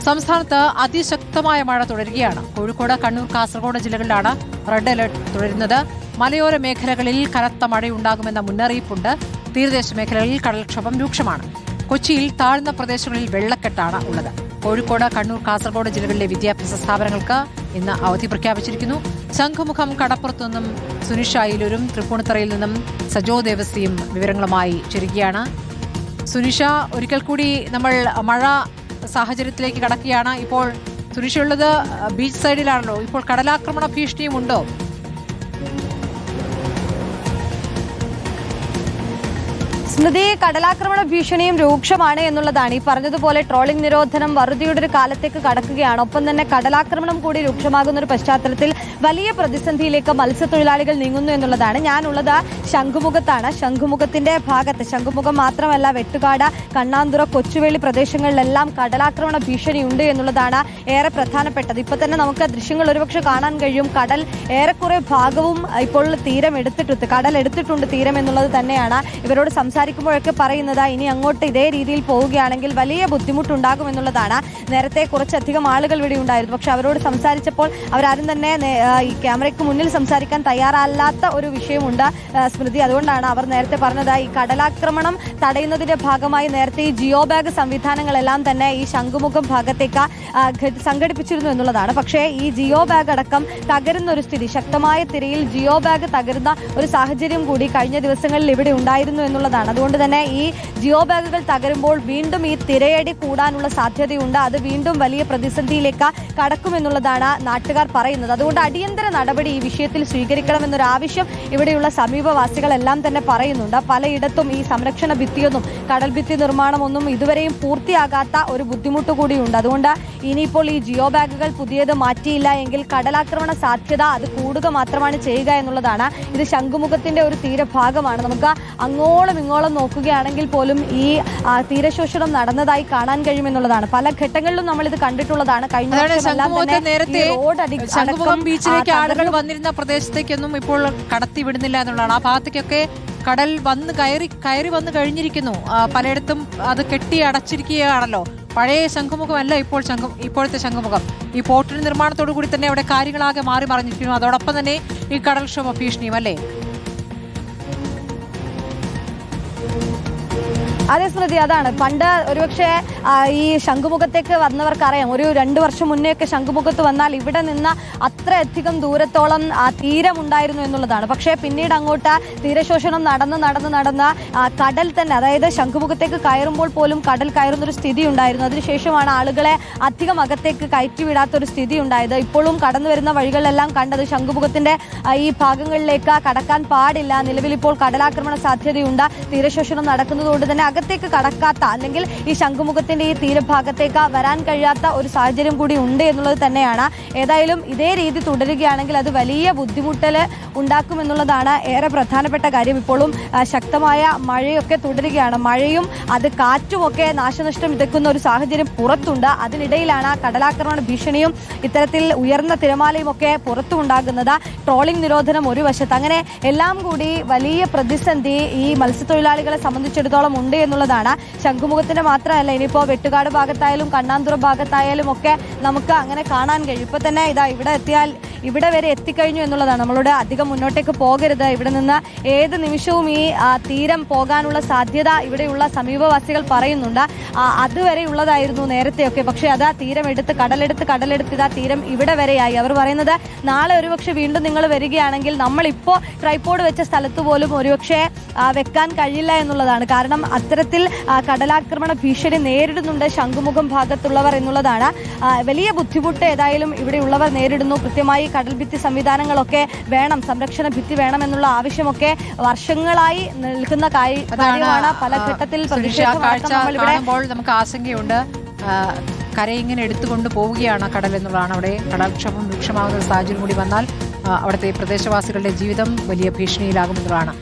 സംസ്ഥാനത്ത് അതിശക്തമായ മഴ തുടരുകയാണ്. കോഴിക്കോട്, കണ്ണൂർ, കാസർഗോഡ് ജില്ലകളിലാണ് റെഡ് അലർട്ട് തുടരുന്നത്. മലയോര മേഖലകളിൽ കനത്ത മഴയുണ്ടാകുമെന്ന മുന്നറിയിപ്പുണ്ട്. തീരദേശ മേഖലകളിൽ കടൽക്ഷോഭം രൂക്ഷമാണ്. കൊച്ചിയിൽ താഴ്ന്ന പ്രദേശങ്ങളിൽ വെള്ളക്കെട്ടാണ് ഉള്ളത്. കോഴിക്കോട്, കണ്ണൂർ, കാസർഗോഡ് ജില്ലകളിലെ വിദ്യാഭ്യാസ സ്ഥാപനങ്ങൾക്ക് ഇന്ന് അവധി പ്രഖ്യാപിച്ചിരിക്കുന്നു. ശംഖുമുഖം കടപ്പുറത്തു നിന്നും സുനിഷ അയിലൂരും, തൃപ്പൂണിത്തറയിൽ നിന്നും സജോ ദേവസിയും വിവരങ്ങളുമായി ചേരുകയാണ്. സുനിഷ, ഒരിക്കൽ കൂടി നമ്മൾ മഴ സാഹചര്യത്തിലേക്ക് കടക്കുകയാണ്. ഇപ്പോൾ സുനിഷയുള്ളത് ബീച്ച് സൈഡിലാണല്ലോ. ഇപ്പോൾ കടലാക്രമണ ഭീഷണിയും ഉണ്ടോ? സ്മൃതി, കടലാക്രമണ ഭീഷണിയും രൂക്ഷമാണ് എന്നുള്ളതാണ്. ഈ പറഞ്ഞതുപോലെ ട്രോളിംഗ് നിരോധനം വറുതിയുടെ ഒരു കാലത്തേക്ക് കടക്കുകയാണ്. ഒപ്പം തന്നെ കടലാക്രമണം കൂടി രൂക്ഷമാകുന്ന ഒരു പശ്ചാത്തലത്തിൽ വലിയ പ്രതിസന്ധിയിലേക്ക് മത്സ്യത്തൊഴിലാളികൾ നീങ്ങുന്നു എന്നുള്ളതാണ്. ഞാനുള്ളത് ശംഖുമുഖത്താണ്. ശംഖുമുഖത്തിന്റെ ഭാഗത്ത്, ശംഖുമുഖം മാത്രമല്ല, വെട്ടുകാട്, കണ്ണാന്തുറ, കൊച്ചുവേളി പ്രദേശങ്ങളിലെല്ലാം കടലാക്രമണ ഭീഷണിയുണ്ട് എന്നുള്ളതാണ് ഏറെ പ്രധാനപ്പെട്ടത്. ഇപ്പൊ തന്നെ നമുക്ക് ദൃശ്യങ്ങൾ ഒരുപക്ഷെ കാണാൻ കഴിയും. കടൽ ഏറെക്കുറെ ഭാഗവും ഇപ്പോൾ തീരം എടുത്തിട്ടുണ്ട്, കടൽ എടുത്തിട്ടുണ്ട് തീരം എന്നുള്ളത് തന്നെയാണ് ഇവരോട് സംസാരിക്കുമ്പോഴൊക്കെ പറയുന്നത്. ഇനി അങ്ങോട്ട് ഇതേ രീതിയിൽ പോവുകയാണെങ്കിൽ വലിയ ബുദ്ധിമുട്ടുണ്ടാകുമെന്നുള്ളതാണ്. നേരത്തെ കുറച്ചധികം ആളുകൾ ഇവിടെ ഉണ്ടായിരുന്നു. പക്ഷെ അവരോട് സംസാരിച്ചപ്പോൾ അവരാരും തന്നെ ഈ ക്യാമറയ്ക്ക് മുന്നിൽ സംസാരിക്കാൻ തയ്യാറല്ലാത്ത ഒരു വിഷയമുണ്ട് സ്മൃതി. അതുകൊണ്ടാണ് അവർ നേരത്തെ പറഞ്ഞത് ഈ കടലാക്രമണം തടയുന്നതിന്റെ ഭാഗമായി നേരത്തെ ഈ ജിയോ ബാഗ് സംവിധാനങ്ങളെല്ലാം തന്നെ ഈ ശംഖുമുഖം ഭാഗത്തേക്ക് സംഘടിപ്പിച്ചിരുന്നു എന്നുള്ളതാണ്. പക്ഷേ ഈ ജിയോ ബാഗ് അടക്കം തകരുന്ന ഒരു സ്ഥിതി, ശക്തമായ തിരയിൽ ജിയോ ബാഗ് തകരുന്ന ഒരു സാഹചര്യം കൂടി കഴിഞ്ഞ ദിവസങ്ങളിൽ ഇവിടെ ഉണ്ടായിരുന്നു എന്നുള്ളതാണ്. അതുകൊണ്ട് തന്നെ ഈ ജിയോ ബാഗുകൾ തകരുമ്പോൾ വീണ്ടും ഈ തിരയടി കൂടാനുള്ള സാധ്യതയുണ്ട്. അത് വീണ്ടും വലിയ പ്രതിസന്ധിയിലേക്ക് കടക്കുമെന്നുള്ളതാണ് നാട്ടുകാർ പറയുന്നത്. അതുകൊണ്ട് അടിയന്തര നടപടി ഈ വിഷയത്തിൽ സ്വീകരിക്കണമെന്നൊരു ആവശ്യം ഇവിടെയുള്ള സമീപവാസികളെല്ലാം തന്നെ പറയുന്നുണ്ട്. പലയിടത്തും ഈ സംരക്ഷണ ഭിത്തിയൊന്നും, കടൽ ഭിത്തി നിർമ്മാണമൊന്നും ഇതുവരെയും പൂർത്തിയാകാത്ത ഒരു ബുദ്ധിമുട്ട് കൂടിയുണ്ട്. അതുകൊണ്ട് ഇനിയിപ്പോൾ ഈ ജിയോ ബാഗുകൾ പുതിയത് മാറ്റിയില്ല എങ്കിൽ കടലാക്രമണ സാധ്യത അത് കൂടുക മാത്രമാണ് ചെയ്യുക എന്നുള്ളതാണ്. ഇത് ശംഖുമുഖത്തിന്റെ ഒരു തീരഭാഗമാണ്. നമുക്ക് അങ്ങോളം ഇങ്ങോളം നോക്കുകയാണെങ്കിൽ പോലും ഈ തീരശോഷണം നടന്നതായി കാണാൻ കഴിയുമെന്നുള്ളതാണ്. പല ഘട്ടങ്ങളിലും നമ്മൾ ഇത് കണ്ടിട്ടുള്ളതാണ്. കഴിഞ്ഞ ബീച്ചിലേക്ക് ആളുകൾ വന്നിരുന്ന പ്രദേശത്തേക്കൊന്നും ഇപ്പോൾ കടത്തി വിടുന്നില്ല എന്നുള്ളതാണ്. ആ ഭാഗത്തേക്കൊക്കെ കടൽ വന്ന് കയറി വന്ന് കഴിഞ്ഞിരിക്കുന്നു. പലയിടത്തും അത് കെട്ടി അടച്ചിരിക്കുകയാണല്ലോ. പഴയ ശംഖുമുഖമല്ല ഇപ്പോഴത്തെ ശംഖുമുഖം. ഈ പോർട്ടിന് നിർമ്മാണത്തോടു കൂടി തന്നെ അവിടെ കാര്യങ്ങളാകെ മാറി മറിഞ്ഞിരിക്കുന്നു. അതോടൊപ്പം തന്നെ ഈ കടൽക്ഷോഭ ഭീഷണിയും അല്ലേ? അതെ സ്മൃതി, അതാണ്. പണ്ട് ഒരുപക്ഷെ ഈ ശംഖുമുഖത്തേക്ക് വന്നവർക്കറിയാം, ഒരു 2 വർഷം മുന്നേയൊക്കെ ശംഖുമുഖത്ത് വന്നാൽ ഇവിടെ നിന്ന് അത്രയധികം ദൂരത്തോളം തീരമുണ്ടായിരുന്നു എന്നുള്ളതാണ്. പക്ഷേ പിന്നീട് അങ്ങോട്ട് തീരശോഷണം നടന്ന് കടൽ തന്നെ, അതായത് ശംഖുമുഖത്തേക്ക് കയറുമ്പോൾ പോലും കടൽ കയറുന്നൊരു സ്ഥിതി ഉണ്ടായിരുന്നു. അതിനുശേഷമാണ് ആളുകളെ അധികം അകത്തേക്ക് കയറ്റിവിടാത്തൊരു സ്ഥിതി ഉണ്ടായത്. ഇപ്പോഴും കടന്നു വരുന്ന വഴികളിലെല്ലാം കണ്ടത് ശംഖുമുഖത്തിന്റെ ഈ ഭാഗങ്ങളിലേക്ക് കടക്കാൻ പാടില്ല, നിലവിൽ ഇപ്പോൾ കടലാക്രമണ സാധ്യതയുണ്ട്, തീരശോഷണം നടക്കുന്നതുകൊണ്ട് തന്നെ അകത്തേക്ക് കടക്കാത്ത, അല്ലെങ്കിൽ ഈ ശംഖുമുഖത്തിന്റെ ഈ തീരഭാഗത്തേക്ക് വരാൻ കഴിയാത്ത ഒരു സാഹചര്യം കൂടി ഉണ്ട് എന്നുള്ളത് തന്നെയാണ്. ഏതായാലും ഇതേ രീതി തുടരുകയാണെങ്കിൽ അത് വലിയ ബുദ്ധിമുട്ടൽ ഉണ്ടാക്കുമെന്നുള്ളതാണ് ഏറെ പ്രധാനപ്പെട്ട കാര്യം. ഇപ്പോഴും ശക്തമായ മഴയൊക്കെ തുടരുകയാണ്. മഴയും അത് കാറ്റുമൊക്കെ നാശനഷ്ടം വിതയ്ക്കുന്ന ഒരു സാഹചര്യം പുറത്തുണ്ട്. അതിനിടയിലാണ് കടലാക്രമണ ഭീഷണിയും ഇത്തരത്തിൽ ഉയർന്ന തിരമാലയും ഒക്കെ പുറത്തുണ്ടാകുന്നത്. ട്രോളിംഗ് നിരോധനം ഒരു വശത്ത്, അങ്ങനെ എല്ലാം കൂടി വലിയ പ്രതിസന്ധി ഈ മത്സ്യത്തൊഴിലാളികളെ സംബന്ധിച്ചിടത്തോളം ഉണ്ട് എന്നുള്ളതാണ്. ശംഖുമുഖത്തിന്റെ മാത്രമല്ല, ഇനിയിപ്പോൾ വെട്ടുകാട് ഭാഗത്തായാലും കണ്ണാന്തുറ ഭാഗത്തായാലും ഒക്കെ നമുക്ക് അങ്ങനെ കാണാൻ കഴിയും. ഇപ്പൊ തന്നെ ഇതാ ഇവിടെ വരെ എത്തിക്കഴിഞ്ഞു എന്നുള്ളതാണ്. നമ്മളോട് അധികം മുന്നോട്ടേക്ക് പോകരുത്, ഇവിടെ നിന്ന് ഏത് നിമിഷവും ഈ തീരം പോകാനുള്ള സാധ്യത ഇവിടെയുള്ള സമീപവാസികൾ പറയുന്നുണ്ട്. അതുവരെ ഉള്ളതായിരുന്നു നേരത്തെയൊക്കെ. പക്ഷേ അതാ തീരം കടലെടുത്ത് ഇതാ തീരം ഇവിടെ വരെയായി. അവർ പറയുന്നത് നാളെ ഒരുപക്ഷെ വീണ്ടും നിങ്ങൾ വരികയാണെങ്കിൽ നമ്മളിപ്പോൾ ട്രൈപോഡ് വെച്ച സ്ഥലത്ത് പോലും ഒരുപക്ഷെ വെക്കാൻ കഴിയില്ല എന്നുള്ളതാണ്. കാരണം അത്തരത്തിൽ കടലാക്രമണ ഭീഷണി നേരിടുന്നുണ്ട് ശംഖുമുഖം ഭാഗത്തുള്ളവർ എന്നുള്ളതാണ്. വലിയ ബുദ്ധിമുട്ട് ഏതായാലും ഇവിടെയുള്ളവർ നേരിടുന്നു. കൃത്യമായി കടൽ ഭിത്തി സംവിധാനങ്ങളൊക്കെ വേണം, സംരക്ഷണ ഭിത്തി വേണമെന്നുള്ള ആവശ്യമൊക്കെ വർഷങ്ങളായി നിൽക്കുന്ന കാര്യമാണ്. പല ഘട്ടത്തിൽ നമുക്ക് ആശങ്കയുണ്ട്. കരയിങ്ങനെ എടുത്തുകൊണ്ട് പോവുകയാണ് കടൽ എന്നുള്ളതാണ്. അവിടെ കടൽക്ഷോഭം രൂക്ഷമാകുന്ന ഒരു സാഹചര്യം കൂടി വന്നാൽ അവിടുത്തെ പ്രദേശവാസികളുടെ ജീവിതം വലിയ ഭീഷണിയിലാകുമെന്നുള്ളതാണ്.